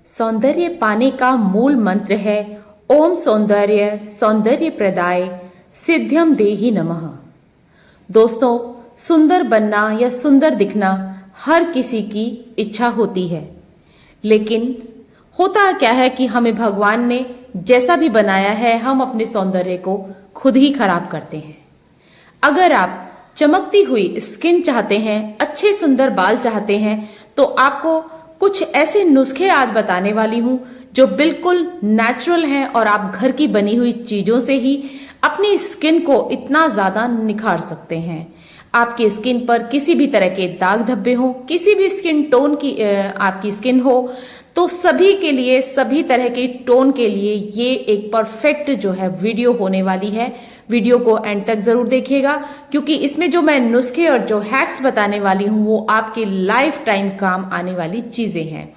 सौंदर्य पाने का मूल मंत्र है ओम सौंदर्य सौंदर्य प्रदाय सिद्ध्यम देहि नमः। दोस्तों, सुंदर बनना या सुंदर दिखना हर किसी की इच्छा होती है, लेकिन होता क्या है कि हमें भगवान ने जैसा भी बनाया है हम अपने सौंदर्य को खुद ही खराब करते हैं। अगर आप चमकती हुई स्किन चाहते हैं, अच्छे सुंदर बाल चाहते हैं, तो आपको कुछ ऐसे नुस्खे आज बताने वाली हूं जो बिल्कुल नेचुरल हैं और आप घर की बनी हुई चीजों से ही अपनी स्किन को इतना ज्यादा निखार सकते हैं। आपकी स्किन पर किसी भी तरह के दाग धब्बे हो, किसी भी स्किन टोन की आपकी स्किन हो, तो सभी के लिए, सभी तरह के टोन के लिए ये एक परफेक्ट जो है वीडियो होने वाली है। वीडियो को एंड तक जरूर देखिएगा, क्योंकि इसमें जो मैं नुस्खे और जो हैक्स बताने वाली हूं वो आपके लाइफ टाइम काम आने वाली चीजें हैं।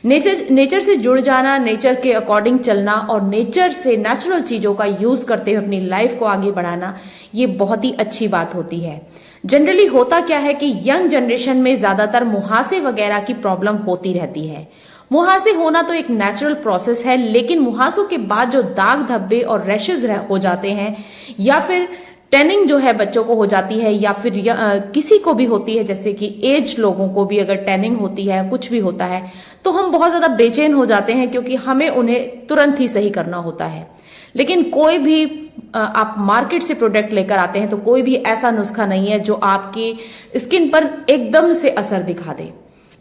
नेचर से जुड़ जाना, नेचर के अकॉर्डिंग चलना और नेचर से नेचुरल चीजों का यूज करते हुए अपनी लाइफ को आगे बढ़ाना, ये बहुत ही अच्छी बात होती है। जनरली होता क्या है कि यंग जनरेशन में ज्यादातर मुहासे वगैरह की प्रॉब्लम होती रहती है। मुहासे होना तो एक नेचुरल प्रोसेस है, लेकिन मुहासों के बाद जो दाग धब्बे और रैशेज हो जाते हैं, या फिर टैनिंग जो है बच्चों को हो जाती है, या फिर किसी को भी होती है, जैसे कि एज लोगों को भी अगर टैनिंग होती है, कुछ भी होता है, तो हम बहुत ज्यादा बेचैन हो जाते हैं, क्योंकि हमें उन्हें तुरंत ही सही करना होता है। लेकिन कोई भी आप मार्केट से प्रोडक्ट लेकर आते हैं तो कोई भी ऐसा नुस्खा नहीं है जो आपकी स्किन पर एकदम से असर दिखा दे।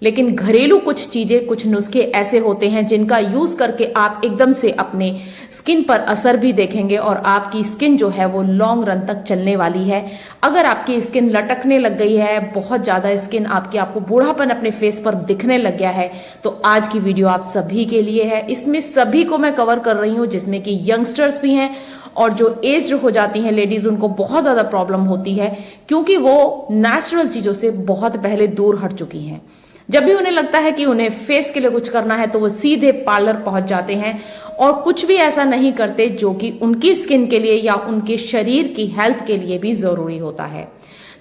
लेकिन घरेलू कुछ चीजें, कुछ नुस्खे ऐसे होते हैं जिनका यूज करके आप एकदम से अपने स्किन पर असर भी देखेंगे और आपकी स्किन जो है वो लॉन्ग रन तक चलने वाली है। अगर आपकी स्किन लटकने लग गई है, बहुत ज्यादा स्किन आपको बूढ़ापन अपने फेस पर दिखने लग गया है, तो आज की वीडियो आप सभी के लिए है। इसमें सभी को मैं कवर कर रही हूं, जिसमें कि यंगस्टर्स भी हैं और जो एज हो जाती हैं लेडीज, उनको बहुत ज्यादा प्रॉब्लम होती है, क्योंकि वो नेचुरल चीजों से बहुत पहले दूर हट चुकी हैं। जब भी उन्हें लगता है कि उन्हें फेस के लिए कुछ करना है तो वो सीधे पार्लर पहुंच जाते हैं और कुछ भी ऐसा नहीं करते जो कि उनकी स्किन के लिए या उनके शरीर की हेल्थ के लिए भी जरूरी होता है।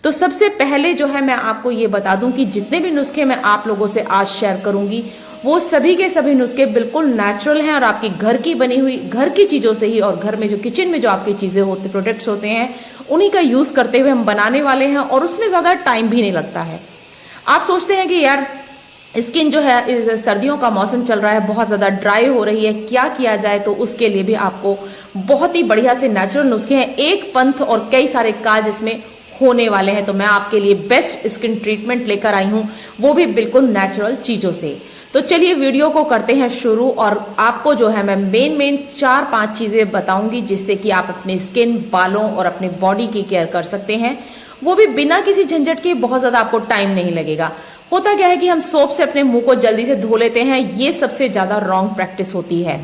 तो सबसे पहले जो है मैं आपको ये बता दूं कि जितने भी नुस्खे मैं आप लोगों से आज शेयर करूंगी वो सभी के सभी नुस्खे बिल्कुल नेचुरल हैं और आपकी घर की बनी हुई, घर की चीजों से ही, और घर में जो किचन में जो आपकी चीजें होती, प्रोडक्ट्स होते हैं, उन्हीं का यूज करते हुए हम बनाने वाले हैं और उसमें ज्यादा टाइम भी नहीं लगता है। आप सोचते हैं कि यार स्किन जो है, सर्दियों का मौसम चल रहा है, बहुत ज्यादा ड्राई हो रही है, क्या किया जाए, तो उसके लिए भी आपको बहुत ही बढ़िया से नेचुरल नुस्खे हैं, एक पंथ और कई सारे काज इसमें होने वाले हैं। तो मैं आपके लिए बेस्ट स्किन ट्रीटमेंट लेकर आई हूं, वो भी बिल्कुल नेचुरल चीजों से। तो चलिए वीडियो को करते हैं शुरू, और आपको जो है मैं मेन 4-5 चीजें बताऊंगी जिससे कि आप अपनी स्किन, बालों और अपने बॉडी की केयर कर सकते हैं, वो भी बिना किसी झंझट के। बहुत ज्यादा आपको टाइम नहीं लगेगा। होता क्या है कि हम सोप से अपने मुंह को जल्दी से धो लेते हैं, ये सबसे ज्यादा रॉन्ग प्रैक्टिस होती है।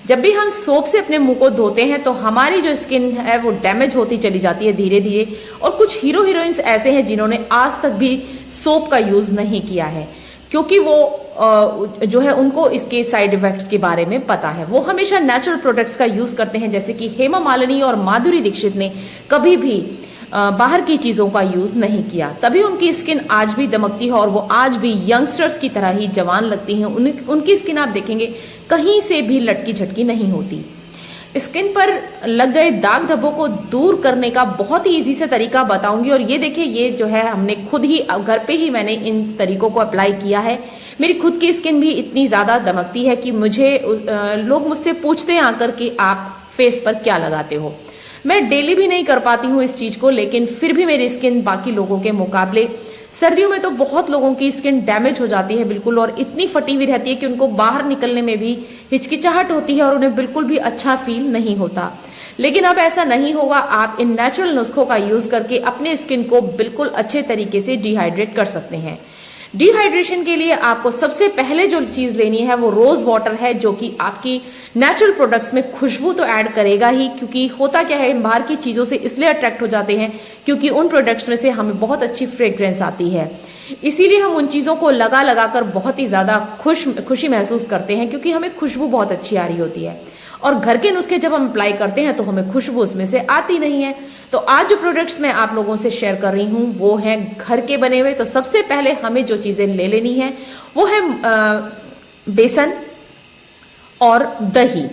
जब भी हम सोप से अपने मुंह को धोते हैं तो हमारी जो स्किन है वो डैमेज होती चली जाती है धीरे धीरे। और कुछ हीरो हीरोइंस ऐसे हैं जिन्होंने आज तक भी सोप का यूज नहीं किया है, क्योंकि वो जो है उनको इसके साइड इफेक्ट्स के बारे में पता है। वो हमेशा नेचुरल प्रोडक्ट्स का यूज करते हैं, जैसे कि हेमा मालिनी और माधुरी दीक्षित ने कभी भी बाहर की चीजों का यूज नहीं किया, तभी उनकी स्किन आज भी दमकती है और वो आज भी यंगस्टर्स की तरह ही जवान लगती हैं। उनकी स्किन आप देखेंगे कहीं से भी लटकी झटकी नहीं होती। स्किन पर लग गए दाग धब्बों को दूर करने का बहुत ही इजी से तरीका बताऊंगी, और ये देखिए, ये जो है हमने खुद ही घर पे ही मैंने इन तरीकों को अप्लाई किया है। मेरी खुद की स्किन भी इतनी ज्यादा दमकती है कि मुझे लोग मुझसे पूछते हैं आकर कि आप फेस पर क्या लगाते हो। मैं डेली भी नहीं कर पाती हूँ इस चीज को, लेकिन फिर भी मेरी स्किन बाकी लोगों के मुकाबले, सर्दियों में तो बहुत लोगों की स्किन डैमेज हो जाती है बिल्कुल, और इतनी फटी हुई रहती है कि उनको बाहर निकलने में भी हिचकिचाहट होती है और उन्हें बिल्कुल भी अच्छा फील नहीं होता। लेकिन अब ऐसा नहीं होगा। आप इन नेचुरल नुस्खों का यूज करके अपने स्किन को बिल्कुल अच्छे तरीके से डिहाइड्रेट कर सकते हैं। डिहाइड्रेशन के लिए आपको सबसे पहले जो चीज लेनी है वो रोज वाटर है, जो कि आपकी नेचुरल प्रोडक्ट्स में खुशबू तो ऐड करेगा ही, क्योंकि होता क्या है, बाहर की चीजों से इसलिए अट्रैक्ट हो जाते हैं क्योंकि उन प्रोडक्ट्स में से हमें बहुत अच्छी फ्रेग्रेंस आती है। इसीलिए हम उन चीजों को लगा कर बहुत ही ज्यादा खुशी महसूस करते हैं, क्योंकि हमें खुशबू बहुत अच्छी आ रही होती है। और घर के नुस्खे जब हम अप्लाई करते हैं तो हमें खुशबू उसमें से आती नहीं है। तो आज जो प्रोडक्ट्स मैं आप लोगों से शेयर कर रही हूँ वो हैं घर के बने हुए। तो सबसे पहले हमें जो चीजें ले लेनी है वो है बेसन, और दही।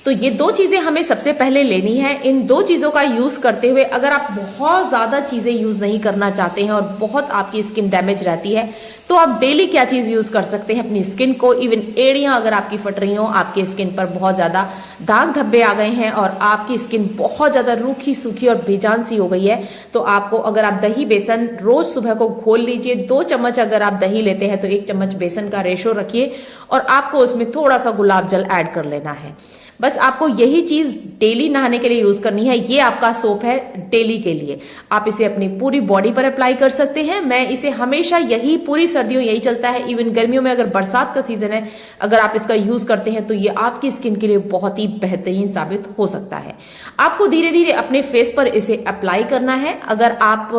तो ये दो चीजें हमें सबसे पहले लेनी है। इन दो चीजों का यूज करते हुए अगर आप बहुत ज्यादा चीजें यूज नहीं करना चाहते हैं और बहुत आपकी स्किन डैमेज रहती है तो आप डेली क्या चीज यूज कर सकते हैं अपनी स्किन को, इवन एड़ियां अगर आपकी फट रही हो, आपकी स्किन पर बहुत ज्यादा दाग धब्बे आ गए हैं और आपकी स्किन बहुत ज्यादा रूखी सूखी और बेजान सी हो गई है, तो आपको अगर आप दही बेसन रोज सुबह को घोल लीजिए। 2 चम्मच अगर आप दही लेते हैं तो 1 चम्मच बेसन का रेशो रखिए और आपको उसमें थोड़ा सा गुलाब जल ऐड कर लेना है। बस आपको यही चीज डेली नहाने के लिए यूज करनी है। ये आपका सोप है डेली के लिए। आप इसे अपनी पूरी बॉडी पर अप्लाई कर सकते हैं। मैं इसे हमेशा यही पूरी सर्दियों यही चलता है, इवन गर्मियों में अगर बरसात का सीजन है अगर आप इसका यूज करते हैं तो ये आपकी स्किन के लिए बहुत ही बेहतरीन साबित हो सकता है। आपको धीरे धीरे अपने फेस पर इसे अप्लाई करना है। अगर आप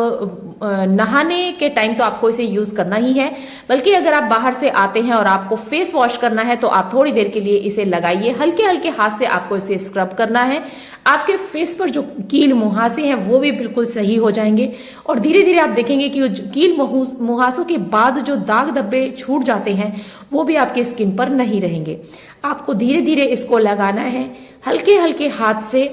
नहाने के टाइम तो आपको इसे यूज करना ही है, बल्कि अगर आप बाहर से आते हैं और आपको फेस वॉश करना है तो आप थोड़ी देर के लिए इसे लगाइए। हल्के हल्के हाथ से आपको इसे स्क्रब करना है। आपके फेस पर जो कील मुहासे हैं वो भी बिल्कुल सही हो जाएंगे और धीरे धीरे आप देखेंगे कि कील मुहासों के बाद जो दाग धब्बे छूट जाते हैं वो भी आपकी स्किन पर नहीं रहेंगे। आपको धीरे धीरे इसको लगाना है, हल्के हल्के हाथ से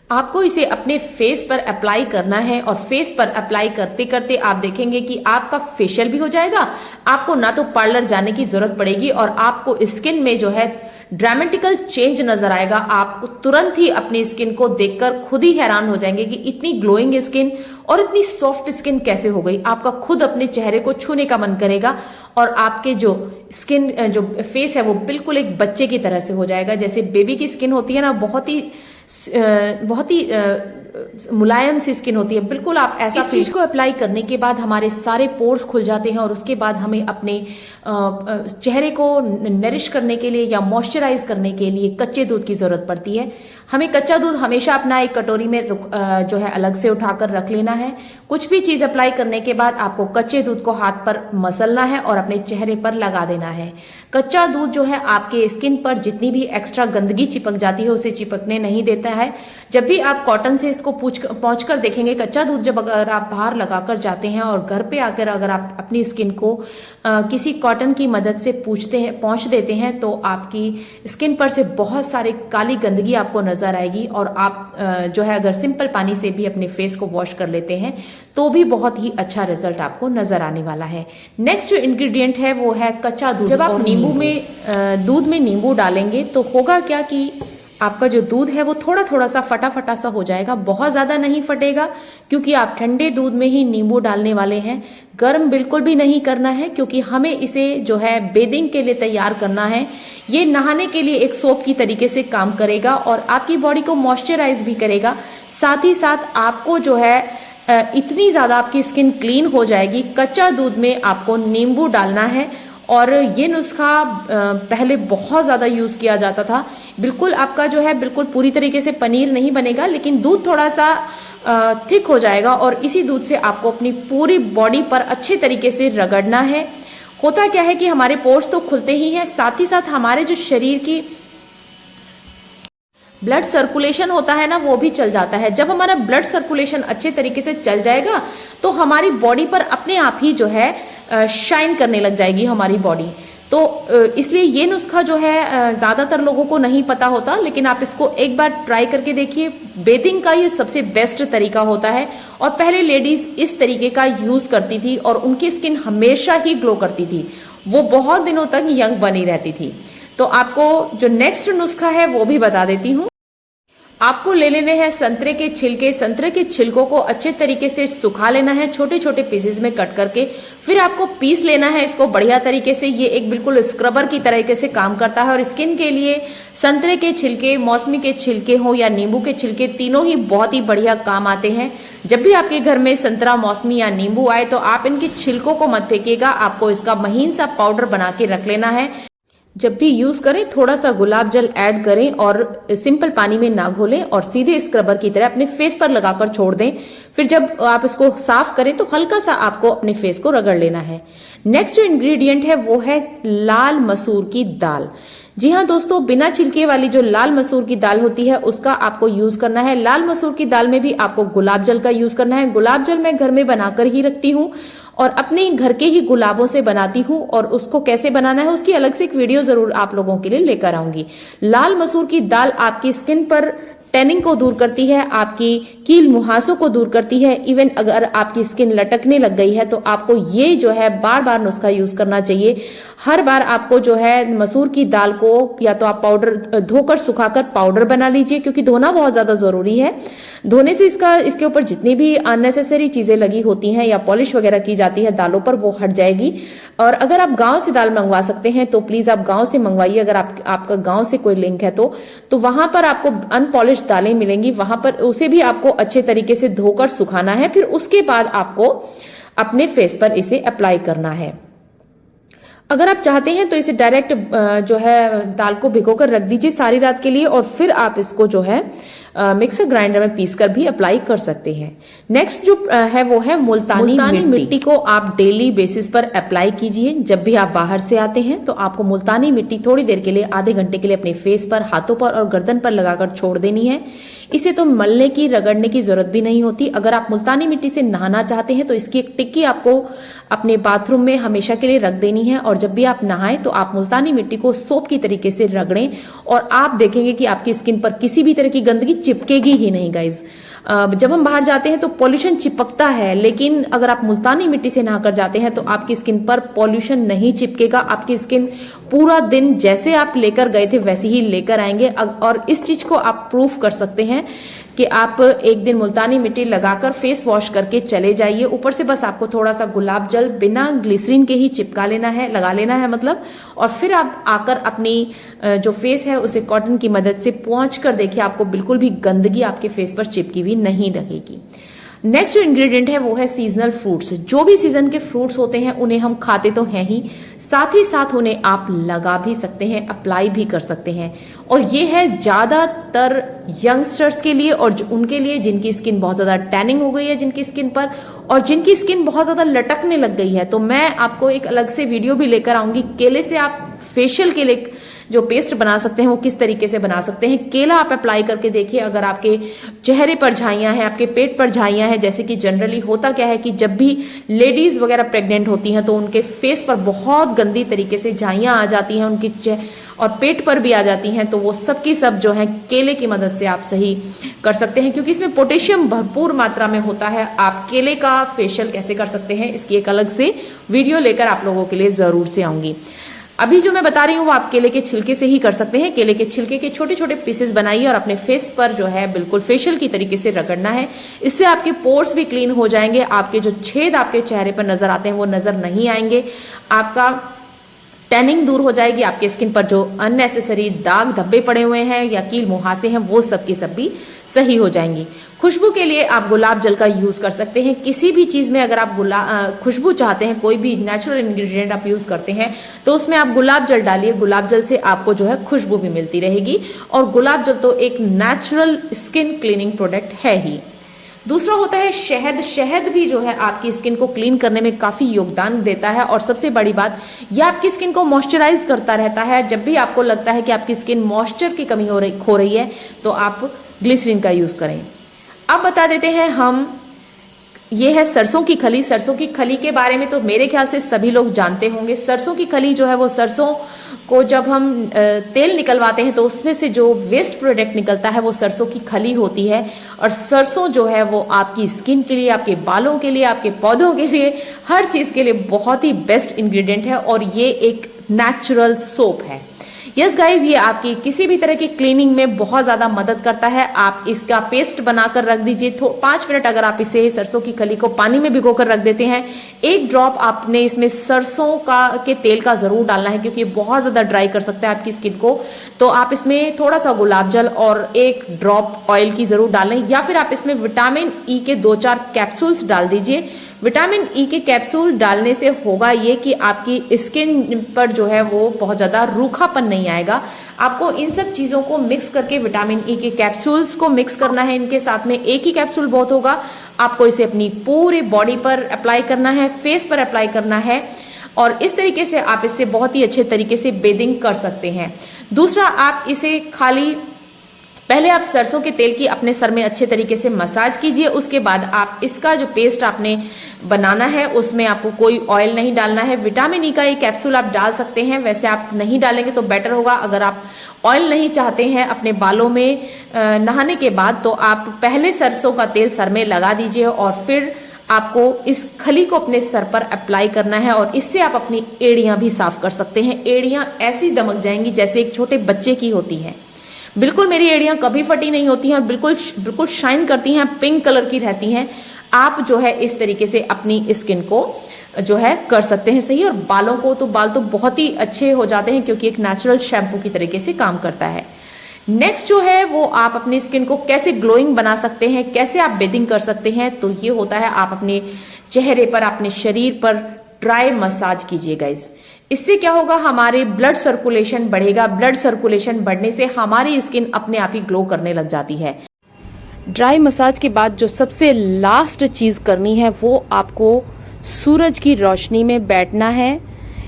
आपको इसे अपने फेस पर अप्लाई करना है और फेस पर अप्लाई करते करते आप देखेंगे कि आपका फेशियल भी हो जाएगा। आपको ना तो पार्लर जाने की जरूरत पड़ेगी और आपको स्किन में जो है ड्रामेटिकल चेंज नजर आएगा। आप तुरंत ही अपनी स्किन को देखकर खुद ही हैरान हो जाएंगे कि इतनी ग्लोइंग स्किन और इतनी सॉफ्ट स्किन कैसे हो गई। आपका खुद अपने चेहरे को छूने का मन करेगा और आपके जो स्किन जो फेस है वो बिल्कुल एक बच्चे की तरह से हो जाएगा। जैसे बेबी की स्किन होती है ना, बहुत ही मुलायम सी स्किन होती है, बिल्कुल आप ऐसा इस चीज को अप्लाई करने के बाद हमारे सारे पोर्स खुल जाते हैं और उसके बाद हमें अपने चेहरे को नरिश करने के लिए या मॉइस्चराइज करने के लिए कच्चे दूध की जरूरत पड़ती है। हमें कच्चा दूध हमेशा अपना एक कटोरी में जो है अलग से उठाकर रख लेना है। कुछ भी चीज अप्लाई करने के बाद आपको कच्चे दूध को हाथ पर मसलना है और अपने चेहरे पर लगा देना है। कच्चा दूध जो है आपके स्किन पर जितनी भी एक्स्ट्रा गंदगी चिपक जाती है उसे चिपकने नहीं देता है। जब भी आप कॉटन से इसको पहुंच कर देखेंगे, कच्चा दूध जब अगर आप बाहर लगाकर जाते हैं और घर पे आकर अगर आप अपनी स्किन को किसी कॉटन की मदद से पहुंच देते हैं तो आपकी स्किन पर से बहुत सारे काली गंदगी आपको नजर आएगी और आप जो है अगर सिंपल पानी से भी अपने फेस को वॉश कर लेते हैं तो भी बहुत ही अच्छा रिजल्ट आपको नजर आने वाला है। नेक्स्ट जो इंग्रेडिएंट है वो है कच्चा दूध। जब आप दूध में नींबू डालेंगे तो होगा क्या कि आपका जो दूध है वो थोड़ा थोड़ा सा फटा फटा सा हो जाएगा, बहुत ज्यादा नहीं फटेगा क्योंकि आप ठंडे दूध में ही नींबू डालने वाले हैं। गर्म बिल्कुल भी नहीं करना है क्योंकि हमें इसे जो है बेदिंग के लिए तैयार करना है। ये नहाने के लिए एक सोप की तरीके से काम करेगा और आपकी बॉडी को मॉइस्चराइज भी करेगा। साथ ही साथ आपको जो है इतनी ज्यादा आपकी स्किन क्लीन हो जाएगी। कच्चा दूध में आपको नींबू डालना है और ये नुस्खा पहले बहुत ज्यादा यूज किया जाता था। बिल्कुल आपका जो है बिल्कुल पूरी तरीके से पनीर नहीं बनेगा, लेकिन दूध थोड़ा सा थिक हो जाएगा और इसी दूध से आपको अपनी पूरी बॉडी पर अच्छे तरीके से रगड़ना है। होता क्या है कि हमारे पोर्स तो खुलते ही हैं, साथ ही साथ हमारे जो शरीर की ब्लड सर्कुलेशन होता है ना वो भी चल जाता है। जब हमारा ब्लड सर्कुलेशन अच्छे तरीके से चल जाएगा तो हमारी बॉडी पर अपने आप ही जो है शाइन करने लग जाएगी हमारी बॉडी। तो इसलिए ये नुस्खा जो है ज्यादातर लोगों को नहीं पता होता, लेकिन आप इसको एक बार ट्राई करके देखिए। बेथिंग का ये सबसे बेस्ट तरीका होता है और पहले लेडीज इस तरीके का यूज करती थी और उनकी स्किन हमेशा ही ग्लो करती थी, वो बहुत दिनों तक यंग बनी रहती थी। तो आपको जो नेक्स्ट नुस्खा है वो भी बता देती हूँ। आपको ले लेने हैं संतरे के छिलके। संतरे के छिलकों को अच्छे तरीके से सुखा लेना है, छोटे छोटे पीसेस में कट करके। फिर आपको पीस लेना है इसको बढ़िया तरीके से। ये एक बिल्कुल स्क्रबर की तरीके से काम करता है और स्किन के लिए संतरे के छिलके, मौसमी के छिलके हो या नींबू के छिलके, तीनों ही बहुत ही बढ़िया काम आते हैं। जब भी आपके घर में संतरा, मौसमी या नींबू आए तो आप इनके छिलकों को मत फेंकिएगा, आपको इसका महीन सा पाउडर बना के रख लेना है। जब भी यूज करें थोड़ा सा गुलाब जल ऐड करें और सिंपल पानी में ना घोलें और सीधे स्क्रबर की तरह अपने फेस पर लगाकर छोड़ दें। फिर जब आप इसको साफ करें तो हल्का सा आपको अपने फेस को रगड़ लेना है। नेक्स्ट जो इंग्रेडिएंट है वो है लाल मसूर की दाल। जी हाँ दोस्तों, बिना छिलके वाली जो लाल मसूर की दाल होती है उसका आपको यूज करना है। लाल मसूर की दाल में भी आपको गुलाब जल का यूज करना है। गुलाब जल मैं घर में बनाकर ही रखती हूँ और अपने घर के ही गुलाबों से बनाती हूँ, और उसको कैसे बनाना है उसकी अलग से एक वीडियो जरूर आप लोगों के लिए लेकर आऊंगी। लाल मसूर की दाल आपकी स्किन पर टैनिंग को दूर करती है, आपकी कील मुहासों को दूर करती है। इवन अगर आपकी स्किन लटकने लग गई है तो आपको ये जो है बार बार नुस्खा यूज करना चाहिए। हर बार आपको जो है मसूर की दाल को या तो आप पाउडर धोकर सुखाकर पाउडर बना लीजिए, क्योंकि धोना बहुत ज्यादा जरूरी है। धोने से इसके ऊपर जितनी भी अननेसेसरी चीजें लगी होती हैं या पॉलिश वगैरह की जाती है दालों पर, वो हट जाएगी। और अगर आप गांव से दाल मंगवा सकते हैं तो प्लीज आप गांव से मंगवाइए, अगर आपका गांव से कोई लिंक है तो वहां पर आपको अनपॉलिश दालें मिलेंगी। वहां पर उसे भी आपको अच्छे तरीके से धोकर सुखाना है, फिर उसके बाद आपको अपने फेस पर इसे अप्लाई करना है। अगर आप चाहते हैं तो इसे डायरेक्ट जो है दाल को भिगोकर रख दीजिए सारी रात के लिए, और फिर आप इसको जो है मिक्सर ग्राइंडर में पीसकर भी अप्लाई कर सकते हैं। नेक्स्ट जो है वो है मुल्तानी मिट्टी को आप डेली बेसिस पर अप्लाई कीजिए। जब भी आप बाहर से आते हैं तो आपको मुल्तानी मिट्टी थोड़ी देर के लिए, आधे घंटे के लिए अपने फेस पर, हाथों पर और गर्दन पर लगाकर छोड़ देनी है। इसे तो मलने की, रगड़ने की जरूरत भी नहीं होती। अगर आप मुल्तानी मिट्टी से नहाना चाहते हैं तो इसकी एक टिक्की आपको अपने बाथरूम में हमेशा के लिए रख देनी है, और जब भी आप नहाएं तो आप मुल्तानी मिट्टी को सोप की तरीके से रगड़ें, और आप देखेंगे कि आपकी स्किन पर किसी भी तरह की गंदगी चिपकेगी ही नहीं गाइज। जब हम बाहर जाते हैं तो पॉल्यूशन चिपकता है, लेकिन अगर आप मुल्तानी मिट्टी से नहाकर जाते हैं तो आपकी स्किन पर पॉल्यूशन नहीं चिपकेगा। आपकी स्किन पूरा दिन जैसे आप लेकर गए थे वैसे ही लेकर आएंगे। और इस चीज को आप प्रूफ कर सकते हैं कि आप एक दिन मुल्तानी मिट्टी लगाकर फेस वॉश करके चले जाइए, ऊपर से बस आपको थोड़ा सा गुलाब जल बिना ग्लिसरीन के ही चिपका लेना है, लगा लेना है मतलब, और फिर आप आकर अपनी जो फेस है उसे कॉटन की मदद से पोंछ कर देखिए, आपको बिल्कुल भी गंदगी आपके फेस पर चिपकी हुई नहीं लगेगी। नेक्स्ट जो इंग्रेडिएंट है वो है सीजनल फ्रूट्स। जो भी सीजन के फ्रूट्स होते हैं उन्हें हम खाते तो हैं ही साथ उन्हें आप लगा भी सकते हैं, अप्लाई भी कर सकते हैं। और ये है ज्यादातर यंगस्टर्स के लिए, और उनके लिए जिनकी स्किन बहुत ज्यादा टैनिंग हो गई है जिनकी स्किन पर, और जिनकी स्किन बहुत ज्यादा लटकने लग गई है। तो मैं आपको एक अलग से वीडियो भी लेकर आऊंगी। केले से आप फेशियल के लिए जो पेस्ट बना सकते हैं वो किस तरीके से बना सकते हैं। केला आप अप्लाई करके देखिए, अगर आपके चेहरे पर झाइयां हैं, आपके पेट पर झाइयां हैं, जैसे कि जनरली होता क्या है कि जब भी लेडीज वगैरह प्रेग्नेंट होती हैं तो उनके फेस पर बहुत गंदी तरीके से झाइयां आ जाती हैं, उनकी और पेट पर भी आ जाती हैं, तो वो सब की सब जो है केले की मदद से आप सही कर सकते हैं, क्योंकि इसमें पोटेशियम भरपूर मात्रा में होता है। आप केले का फेशियल कैसे कर सकते हैं इसकी एक अलग से वीडियो लेकर आप लोगों के लिए जरूर से आऊंगी। अभी जो मैं बता रही हूँ वो आप केले के छिलके से ही कर सकते हैं। केले के छिलके के छोटे छोटे पीसेस बनाइए और अपने फेस पर जो है बिल्कुल फेशियल की तरीके से रगड़ना है। इससे आपके पोर्स भी क्लीन हो जाएंगे, आपके जो छेद आपके चेहरे पर नजर आते हैं वो नजर नहीं आएंगे, आपका टैनिंग दूर हो जाएगी, आपके स्किन पर जो अननेसेसरी दाग धब्बे पड़े हुए हैं या कील मुहासे हैं वो सब की सब भी सही हो जाएंगी। खुशबू के लिए आप गुलाब जल का यूज कर सकते हैं। किसी भी चीज में अगर आप खुशबू चाहते हैं, कोई भी नेचुरल इंग्रेडिएंट आप यूज करते हैं तो उसमें आप गुलाब जल डालिए। गुलाब जल से आपको जो है खुशबू भी मिलती रहेगी, और गुलाब जल तो एक नेचुरल स्किन क्लीनिंग प्रोडक्ट है ही। दूसरा होता है शहद। शहद भी जो है आपकी स्किन को क्लीन करने में काफी योगदान देता है, और सबसे बड़ी बात यह आपकी स्किन को मॉइस्चराइज करता रहता है। जब भी आपको लगता है कि आपकी स्किन मॉइस्चर की कमी हो रही है तो आप ग्लिसरीन का यूज करें। अब बता देते हैं हम, ये है सरसों की खली। सरसों की खली के बारे में तो मेरे ख्याल से सभी लोग जानते होंगे। सरसों की खली जो है वो सरसों को जब हम तेल निकलवाते हैं तो उसमें से जो वेस्ट प्रोडक्ट निकलता है वो सरसों की खली होती है। और सरसों जो है वो आपकी स्किन के लिए, आपके बालों के लिए, आपके पौधों के लिए, हर चीज के लिए बहुत ही बेस्ट इंग्रेडिएंट है, और ये एक नेचुरल सोप है। यस गाइज, ये आपकी किसी भी तरह की क्लीनिंग में बहुत ज्यादा मदद करता है। आप इसका पेस्ट बनाकर रख दीजिए। 5 मिनट अगर आप इसे सरसों की खली को पानी में भिगोकर रख देते हैं, 1 ड्रॉप आपने इसमें सरसों के तेल का जरूर डालना है, क्योंकि ये बहुत ज्यादा ड्राई कर सकता है आपकी स्किन को। तो आप इसमें थोड़ा सा गुलाब जल और 1 ड्रॉप ऑयल की जरूर डालें, या फिर आप इसमें विटामिन ई के 2-4 कैप्सूल्स डाल दीजिए। विटामिन ई के कैप्सूल डालने से होगा ये कि आपकी स्किन पर जो है वो बहुत ज्यादा रूखापन नहीं आएगा। आपको इन सब चीजों को मिक्स करके विटामिन ई के कैप्सूल्स को मिक्स करना है। इनके साथ में 1 ही कैप्सूल बहुत होगा। आपको इसे अपनी पूरी बॉडी पर अप्लाई करना है, फेस पर अप्लाई करना है, और इस तरीके से आप इससे बहुत ही अच्छे तरीके से बेदिंग कर सकते हैं। दूसरा, आप इसे खाली पहले आप सरसों के तेल की अपने सर में अच्छे तरीके से मसाज कीजिए। उसके बाद आप इसका जो पेस्ट आपने बनाना है उसमें आपको कोई ऑयल नहीं डालना है। विटामिन ई का एक कैप्सूल आप डाल सकते हैं, वैसे आप नहीं डालेंगे तो बेटर होगा। अगर आप ऑयल नहीं चाहते हैं अपने बालों में नहाने के बाद, तो आप पहले सरसों का तेल सर में लगा दीजिए और फिर आपको इस खली को अपने सर पर अप्लाई करना है और इससे आप अपनी एड़ियां भी साफ कर सकते हैं। एड़ियां ऐसी दमक जाएंगी जैसे एक छोटे बच्चे की होती हैं। बिल्कुल मेरी एड़ियां कभी फटी नहीं होती हैं, बिल्कुल शाइन करती हैं, पिंक कलर की रहती हैं। आप जो है इस तरीके से अपनी स्किन को जो है कर सकते हैं सही। और बालों को तो बाल तो बहुत ही अच्छे हो जाते हैं क्योंकि एक नेचुरल शैम्पू की तरीके से काम करता है। नेक्स्ट जो है वो आप अपनी स्किन को कैसे ग्लोइंग बना सकते हैं, कैसे आप बेथिंग कर सकते हैं, तो ये होता है आप अपने चेहरे पर, अपने शरीर पर ड्राई मसाज कीजिए गाइस। इससे क्या होगा, हमारे ब्लड सर्कुलेशन बढ़ेगा। ब्लड सर्कुलेशन बढ़ने से हमारी स्किन अपने आप ही ग्लो करने लग जाती है। ड्राई मसाज के बाद जो सबसे लास्ट चीज करनी है वो आपको सूरज की रोशनी में बैठना है,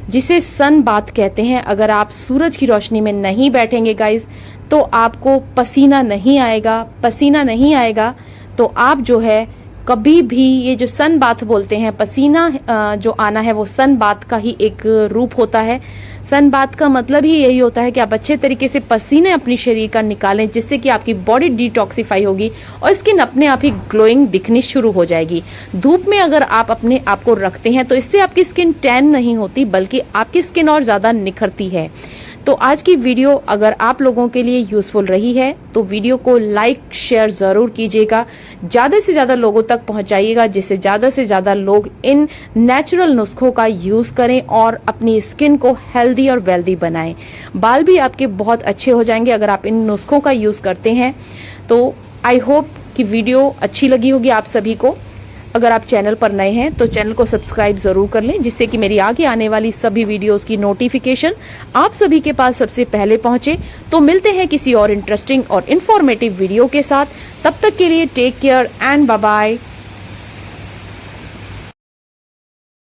जिसे सन बाथ कहते हैं। अगर आप सूरज की रोशनी में नहीं बैठेंगे गाइस तो आपको पसीना नहीं आएगा। पसीना नहीं आएगा तो आप जो है कभी भी, ये जो सन बाथ बोलते हैं, पसीना जो आना है वो सन बाथ का ही एक रूप होता है। सन बाथ का मतलब ही यही होता है कि आप अच्छे तरीके से पसीने अपनी शरीर का निकालें, जिससे कि आपकी बॉडी डिटॉक्सिफाई होगी और स्किन अपने आप ही ग्लोइंग दिखनी शुरू हो जाएगी। धूप में अगर आप अपने आप को रखते हैं तो इससे आपकी स्किन टैन नहीं होती, बल्कि आपकी स्किन और ज्यादा निखरती है। तो आज की वीडियो अगर आप लोगों के लिए यूजफुल रही है तो वीडियो को लाइक शेयर जरूर कीजिएगा, ज्यादा से ज्यादा लोगों तक पहुंचाइएगा, जिससे ज्यादा से ज्यादा लोग इन नेचुरल नुस्खों का यूज करें और अपनी स्किन को हेल्दी और वेल्दी बनाएं। बाल भी आपके बहुत अच्छे हो जाएंगे अगर आप इन नुस्खों का यूज करते हैं। तो आई होप कि वीडियो अच्छी लगी होगी आप सभी को। अगर आप चैनल पर नए हैं तो चैनल को सब्सक्राइब जरूर कर लें, जिससे कि मेरी आगे आने वाली सभी वीडियोस की नोटिफिकेशन आप सभी के पास सबसे पहले पहुंचे। तो मिलते हैं किसी और इंटरेस्टिंग और इंफॉर्मेटिव वीडियो के साथ। तब तक के लिए take care and bye bye.